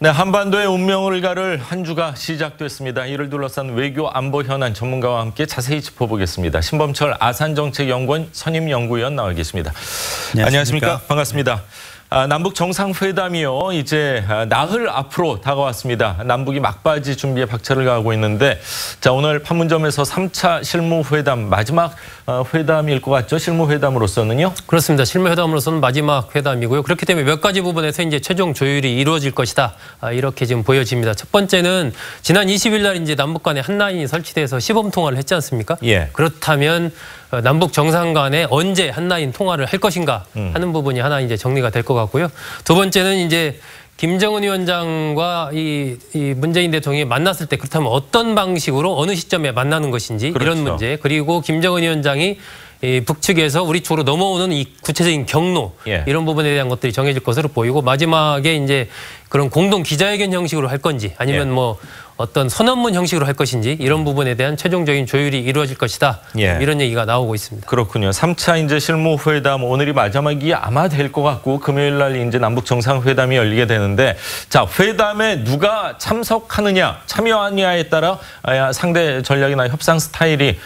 네, 한반도의 운명을 가를 한 주가 시작됐습니다. 이를 둘러싼 외교 안보 현안 전문가와 함께 자세히 짚어보겠습니다. 신범철 아산정책연구원 선임연구위원 나와 계십니다. 안녕하십니까? 반갑습니다. 남북 정상회담이요, 이제 나흘 앞으로 다가왔습니다. 남북이 막바지 준비에 박차를 가하고 있는데, 자, 오늘 판문점에서 3차 실무회담 마지막 회담일 것 같죠? 실무회담으로서는요? 그렇습니다. 실무회담으로서는 마지막 회담이고요. 그렇기 때문에 몇 가지 부분에서 이제 최종 조율이 이루어질 것이다. 이렇게 지금 보여집니다. 첫 번째는 지난 20일 날 이제 남북 간에 한 라인이 설치돼서 시범 통화를 했지 않습니까? 예. 그렇다면 남북 정상 간에 언제 한 라인 통화를 할 것인가 하는 부분이 하나 이제 정리가 될 것 같고요. 두 번째는 이제 김정은 위원장과 이 문재인 대통령이 만났을 때 그렇다면 어떤 방식으로 어느 시점에 만나는 것인지, 그렇죠. 이런 문제, 그리고 김정은 위원장이 북측에서 우리 쪽으로 넘어오는 이 구체적인 경로, 예. 이런 부분에 대한 것들이 정해질 것으로 보이고, 마지막에 이제 그런 공동 기자회견 형식으로 할 건지 아니면 예. 뭐 어떤 선언문 형식으로 할 것인지 이런 부분에 대한 최종적인 조율이 이루어질 것이다. 예. 이런 얘기가 나오고 있습니다. 그렇군요. 3차 이제 실무회담 오늘이 마지막이 아마 될 것 같고, 금요일 날 이제 남북 정상회담이 열리게 되는데, 자, 회담에 누가 참석하느냐, 참여하느냐에 따라 상대 전략이나 협상 스타일이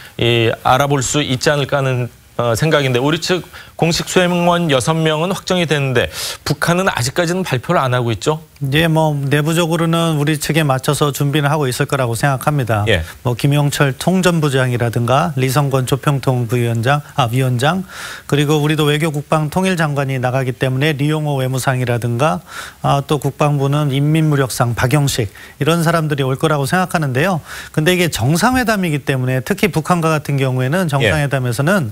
알아볼 수 있지 않을까 하는 생각인데, 우리 측 공식 수행원 6명은 확정이 됐는데 북한은 아직까지는 발표를 안 하고 있죠? 예, 뭐 내부적으로는 우리 측에 맞춰서 준비는 하고 있을 거라고 생각합니다. 예. 뭐 김용철 통전부장이라든가 리성건 조평통 위원장, 그리고 우리도 외교국방통일장관이 나가기 때문에 리용호 외무상이라든가 또 국방부는 인민무력상 박영식, 이런 사람들이 올 거라고 생각하는데요. 근데 이게 정상회담이기 때문에 특히 북한과 같은 경우에는 정상회담에서는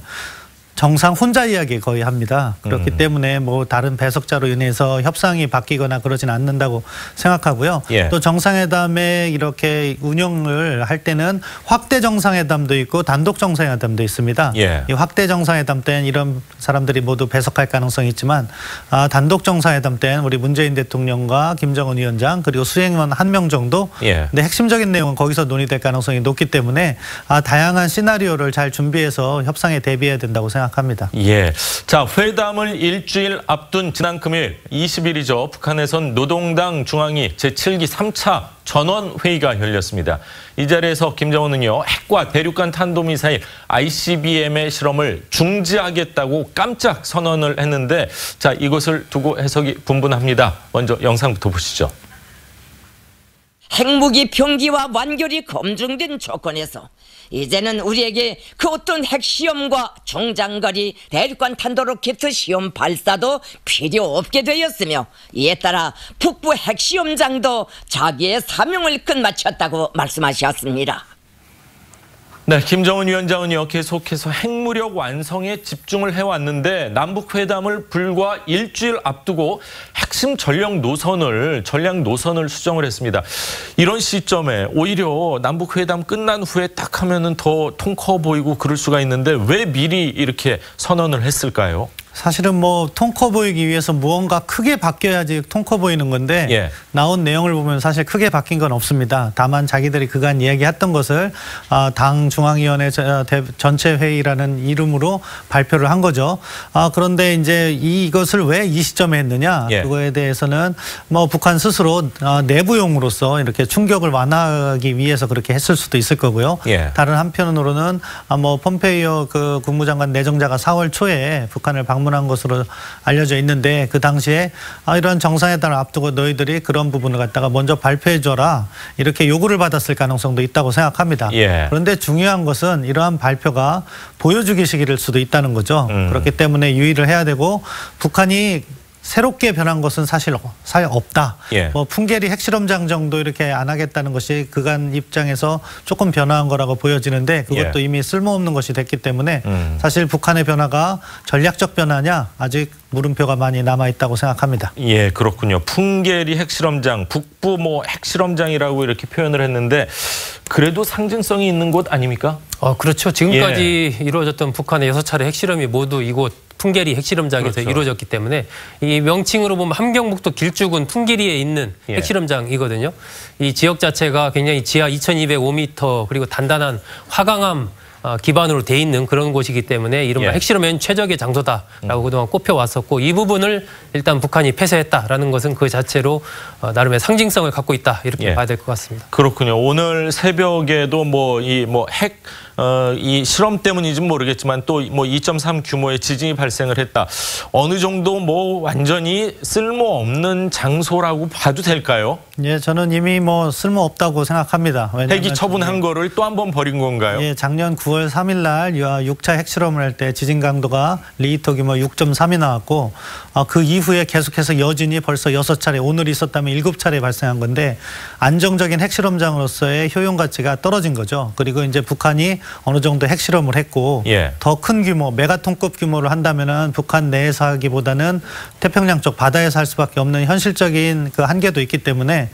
정상 혼자 이야기 거의 합니다. 그렇기 때문에 뭐 다른 배석자로 인해서 협상이 바뀌거나 그러진 않는다고 생각하고요. 예. 또 정상회담에 이렇게 운영을 할 때는 확대 정상회담도 있고 단독 정상회담도 있습니다. 예. 이 확대 정상회담 때는 이런 사람들이 모두 배석할 가능성이 있지만, 단독 정상회담 때는 우리 문재인 대통령과 김정은 위원장 그리고 수행원 1명 정도. 예. 근데 핵심적인 내용은 거기서 논의될 가능성이 높기 때문에 다양한 시나리오를 잘 준비해서 협상에 대비해야 된다고 생각합니다. 예. 자, 회담을 일주일 앞둔 지난 금요일 20일이죠. 북한에선 노동당 중앙위 제7기 3차 전원회의가 열렸습니다. 이 자리에서 김정은은요, 핵과 대륙간 탄도미사일 ICBM의 실험을 중지하겠다고 깜짝 선언을 했는데, 자, 이것을 두고 해석이 분분합니다. 먼저 영상부터 보시죠. 핵무기 병기와 완결이 검증된 조건에서 이제는 우리에게 그 어떤 핵시험과 중장거리 대륙간 탄도로켓 시험 발사도 필요 없게 되었으며, 이에 따라 북부 핵시험장도 자기의 사명을 끝마쳤다고 말씀하셨습니다. 네, 김정은 위원장은요, 계속해서 핵무력 완성에 집중을 해왔는데 남북회담을 불과 일주일 앞두고 핵심 전략 노선을 수정을 했습니다. 이런 시점에 오히려 남북회담 끝난 후에 딱 하면은 더 통 커 보이고 그럴 수가 있는데 왜 미리 이렇게 선언을 했을까요? 사실은 뭐 통 커 보이기 위해서 무언가 크게 바뀌어야지 통 커 보이는 건데, 예. 나온 내용을 보면 사실 크게 바뀐 건 없습니다. 다만 자기들이 그간 이야기했던 것을 당 중앙위원회 전체 회의라는 이름으로 발표를 한 거죠. 그런데 이제 이것을 왜 이 시점에 했느냐, 예. 그거에 대해서는 뭐 북한 스스로 내부용으로서 이렇게 충격을 완화하기 위해서 그렇게 했을 수도 있을 거고요. 예. 다른 한편으로는 뭐 폼페이오 그 국무장관 내정자가 4월 초에 북한을 방문한 것으로 알려져 있는데, 그 당시에 이런 정상회담을 앞두고 너희들이 그런 부분을 갖다가 먼저 발표해줘라, 이렇게 요구를 받았을 가능성도 있다고 생각합니다. 예. 그런데 중요한 것은 이러한 발표가 보여주기식일 수도 있다는 거죠. 그렇기 때문에 유의를 해야 되고, 북한이 새롭게 변한 것은 사실 없다. 예. 뭐 풍계리 핵실험장 정도 이렇게 안 하겠다는 것이 그간 입장에서 조금 변화한 거라고 보여지는데, 그것도 예. 이미 쓸모없는 것이 됐기 때문에 사실 북한의 변화가 전략적 변화냐, 아직 물음표가 많이 남아있다고 생각합니다. 예, 그렇군요. 풍계리 핵실험장, 북부 뭐 핵실험장이라고 이렇게 표현을 했는데, 그래도 상징성이 있는 곳 아닙니까? 그렇죠. 지금까지 예. 이루어졌던 북한의 6차례 핵실험이 모두 이곳 풍계리 핵실험장에서 그렇죠. 이루어졌기 때문에, 이 명칭으로 보면 함경북도 길쭉은 풍계리에 있는 예. 핵실험장이거든요. 이 지역 자체가 굉장히 지하 2205m 그리고 단단한 화강암 기반으로 돼 있는 그런 곳이기 때문에 이른바 예. 핵실험엔 최적의 장소다라고 그동안 꼽혀왔었고, 이 부분을 일단 북한이 폐쇄했다라는 것은 그 자체로 나름의 상징성을 갖고 있다 이렇게 봐야 될 것 같습니다. 그렇군요. 오늘 새벽에도 이 실험 때문인지 모르겠지만 또 2.3 규모의 지진이 발생을 했다. 어느 정도 완전히 쓸모없는 장소라고 봐도 될까요? 예, 저는 이미 쓸모없다고 생각합니다. 핵이 처분한 거를 또 한 번 버린 건가요? 예, 작년 9월 3일 날 6차 핵실험을 할 때 지진 강도가 리히터 규모 6.3이 나왔고 그 이후에 계속해서 여진이 벌써 6차례, 오늘 있었다면 7차례 발생한 건데 안정적인 핵실험장으로서의 효용 가치가 떨어진 거죠. 그리고 이제 북한이 어느 정도 핵실험을 했고 더 큰 규모, 메가톤급 규모를 한다면은 북한 내에서 하기보다는 태평양 쪽 바다에서 할 수밖에 없는 현실적인 그 한계도 있기 때문에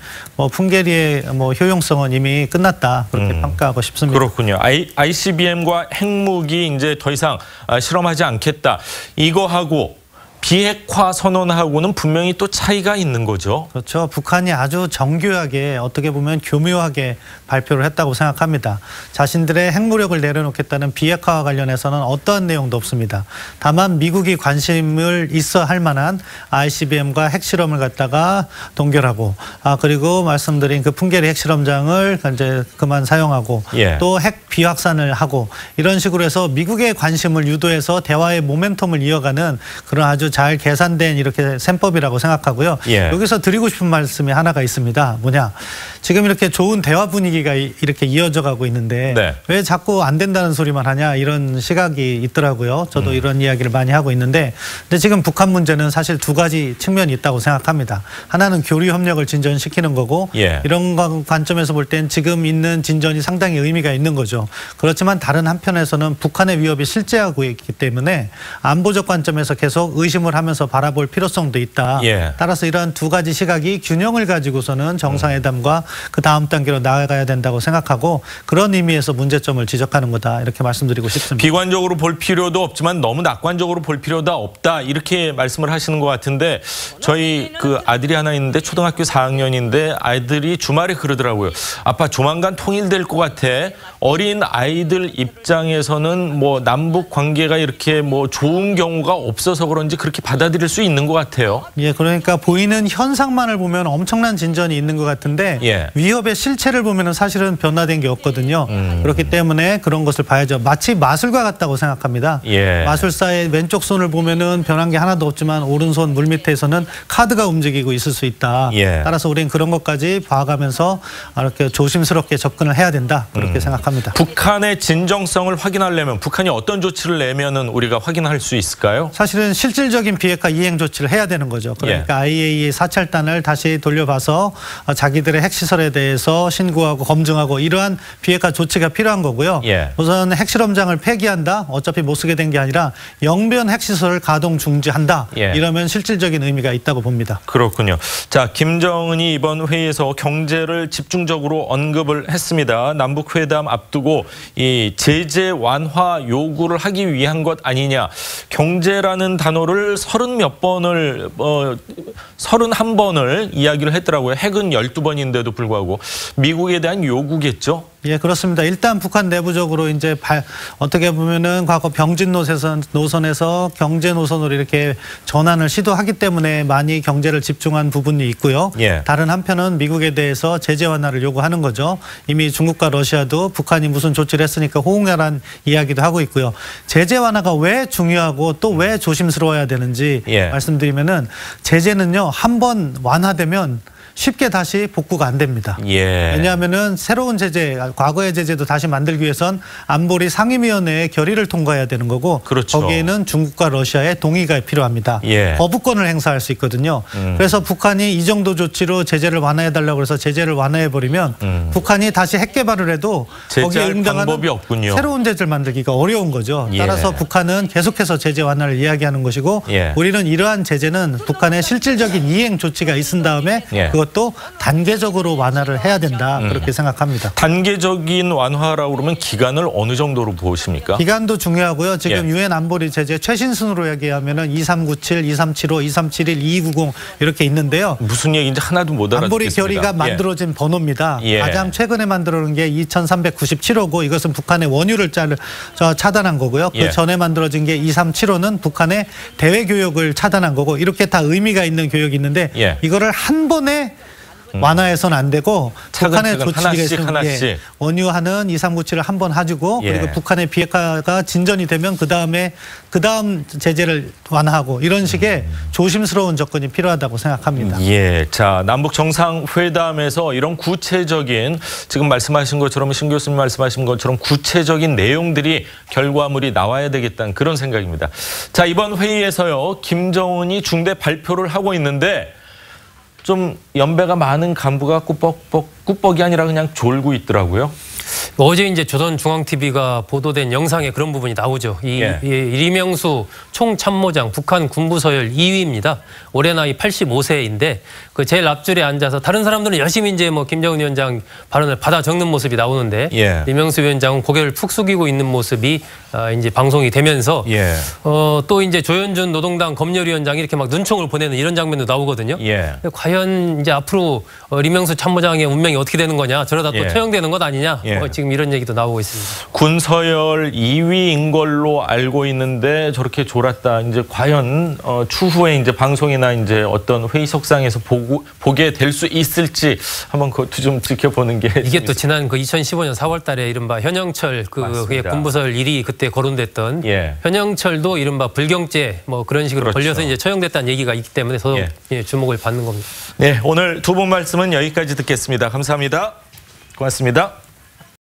풍계리의 효용성은 이미 끝났다 그렇게 평가하고 싶습니다. 그렇군요. ICBM과 핵무기 이제 더 이상 실험하지 않겠다. 이거하고 비핵화 선언하고는 분명히 또 차이가 있는 거죠. 그렇죠. 북한이 아주 정교하게 어떻게 보면 교묘하게 발표를 했다고 생각합니다. 자신들의 핵무력을 내려놓겠다는 비핵화와 관련해서는 어떠한 내용도 없습니다. 다만 미국이 관심을 있어 할 만한 ICBM과 핵실험을 갖다가 동결하고 그리고 말씀드린 그 풍계리 핵실험장을 이제 그만 사용하고 또 핵 비확산을 하고 이런 식으로 해서 미국의 관심을 유도해서 대화의 모멘텀을 이어가는 그런 아주 잘 계산된 이렇게 셈법이라고 생각하고요. 여기서 드리고 싶은 말씀이 하나가 있습니다. 뭐냐? 지금 이렇게 좋은 대화 분위기가 이렇게 이어져 가고 있는데 왜 자꾸 안 된다는 소리만 하냐 이런 시각이 있더라고요. 저도 이런 이야기를 많이 하고 있는데 근데 지금 북한 문제는 사실 두 가지 측면이 있다고 생각합니다. 하나는 교류 협력을 진전시키는 거고 이런 관점에서 볼 땐 지금 있는 진전이 상당히 의미가 있는 거죠. 그렇지만 다른 한편에서는 북한의 위협이 실제하고 있기 때문에 안보적 관점에서 계속 의심을 하면서 바라볼 필요성도 있다. 따라서 이러한 두 가지 시각이 균형을 가지고서는 정상회담과 그 다음 단계로 나아가야 된다고 생각하고 그런 의미에서 문제점을 지적하는 거다 이렇게 말씀드리고 싶습니다. 비관적으로 볼 필요도 없지만 너무 낙관적으로 볼 필요도 없다 이렇게 말씀을 하시는 것 같은데 저희 그 아들이 하나 있는데 초등학교 4학년인데 아이들이 주말에 그러더라고요. 아빠 조만간 통일될 것 같아. 어린 아이들 입장에서는 남북 관계가 이렇게 좋은 경우가 없어서 그런지 그렇게 받아들일 수 있는 것 같아요. 예, 그러니까 보이는 현상만을 보면 엄청난 진전이 있는 것 같은데 위협의 실체를 보면은 사실은 변화된 게 없거든요. 그렇기 때문에 그런 것을 봐야죠. 마치 마술과 같다고 생각합니다. 마술사의 왼쪽 손을 보면은 변한 게 하나도 없지만 오른손 물밑에서는 카드가 움직이고 있을 수 있다. 따라서 우리는 그런 것까지 봐가면서 이렇게 조심스럽게 접근을 해야 된다. 그렇게 생각합니다. 북한의 진정성을 확인하려면 북한이 어떤 조치를 내면은 우리가 확인할 수 있을까요? 사실은 실질적인 비핵화 이행 조치를 해야 되는 거죠. 그러니까 IAEA 사찰단을 다시 돌려봐서 자기들의 핵시설에 대해서 신고하고 검증하고 이러한 비핵화 조치가 필요한 거고요. 우선 핵실험장을 폐기한다. 어차피 못 쓰게 된 게 아니라 영변 핵시설을 가동 중지한다. 이러면 실질적인 의미가 있다고 봅니다. 그렇군요. 자, 김정은이 이번 회의에서 경제를 집중적으로 언급을 했습니다. 남북회담 앞두고 이 제재 완화 요구를 하기 위한 것 아니냐. 경제라는 단어를 31번을 이야기를 했더라고요. 핵은 12번인데도 불구하고 미국에 대한 요구겠죠? 예, 그렇습니다. 일단 북한 내부적으로 이제 어떻게 보면은 과거 병진 노선에서 경제 노선으로 이렇게 전환을 시도하기 때문에 많이 경제를 집중한 부분이 있고요. 다른 한편은 미국에 대해서 제재 완화를 요구하는 거죠. 이미 중국과 러시아도 북한이 무슨 조치를 했으니까 호응하라는 이야기도 하고 있고요. 제재 완화가 왜 중요하고 또 왜 조심스러워야 되는지 말씀드리면은 제재는요, 한번 완화되면 쉽게 다시 복구가 안 됩니다. 왜냐하면은 새로운 제재, 과거의 제재도 다시 만들기 위해선 안보리 상임위원회의 결의를 통과해야 되는 거고 거기에는 중국과 러시아의 동의가 필요합니다. 거부권을 행사할 수 있거든요. 그래서 북한이 이 정도 조치로 제재를 완화해달라고 해서 제재를 완화해버리면 북한이 다시 핵 개발을 해도 거기에 응당하는 방법이 없군요. 새로운 제재를 만들기가 어려운 거죠. 따라서 북한은 계속해서 제재 완화를 이야기하는 것이고 우리는 이러한 제재는 북한의 실질적인 이행 조치가 있은 다음에 그것도 단계적으로 완화를 해야 된다. 그렇게 생각합니다. 단계적인 완화라고 그러면 기간을 어느 정도로 보십니까? 기간도 중요하고요. 지금 유엔 안보리 제재 최신 순으로 얘기하면은 2397, 2375, 2371, 2290 이렇게 있는데요. 무슨 얘기인지 하나도 못 알아듣겠습니다. 안보리 결의가 만들어진 번호입니다. 가장 최근에 만들어놓은 게 2397호고 이것은 북한의 원유를 차단한 거고요. 그 전에 만들어진 게 2375는 북한의 대외 교역을 차단한 거고 이렇게 다 의미가 있는 교역이 있는데 이거를 한 번에 완화해서는 안 되고 북한의 조치를 하나씩. 원유하는 2397을 한번 해주고 그리고 북한의 비핵화가 진전이 되면 그다음 제재를 완화하고 이런 식의 조심스러운 접근이 필요하다고 생각합니다. 예, 자 남북 정상회담에서 이런 구체적인 지금 말씀하신 것처럼 신 교수님 말씀하신 것처럼 구체적인 내용들이 결과물이 나와야 되겠다는 그런 생각입니다. 자 이번 회의에서요 김정은이 중대 발표를 하고 있는데 좀 연배가 많은 간부가 꾸벅이 아니라 그냥 졸고 있더라고요. 어제 이제 조선중앙TV가 보도된 영상에 그런 부분이 나오죠. 이 리명수 총참모장 북한 군부서열 2위입니다. 올해 나이 85세인데 그 제일 앞줄에 앉아서 다른 사람들은 열심히 이제 뭐 김정은 위원장 발언을 받아 적는 모습이 나오는데 리명수 위원장은 고개를 푹 숙이고 있는 모습이 이제 방송이 되면서 또 이제 조현준 노동당 검열위원장이 이렇게 막 눈총을 보내는 이런 장면도 나오거든요. 과연 이제 앞으로 리명수 참모장의 운명이 어떻게 되는 거냐, 저러다 또 처형되는 것 아니냐. 지금 이런 얘기도 나오고 있습니다. 군서열 2위인 걸로 알고 있는데 저렇게 졸았다. 이제 과연 추후에 이제 방송이나 이제 어떤 회의석상에서 보게 될 수 있을지 한번 그것도 좀 지켜보는 게 이게 또 지난 그 2015년 4월달에 이른바 현영철 그의 군부서열 1위 그때 거론됐던 현영철도 이른바 불경죄 뭐 그런 식으로 걸려서 이제 처형됐다는 얘기가 있기 때문에 더 주목을 받는 겁니다. 네, 오늘 두 분 말씀은 여기까지 듣겠습니다. 감사합니다. 고맙습니다.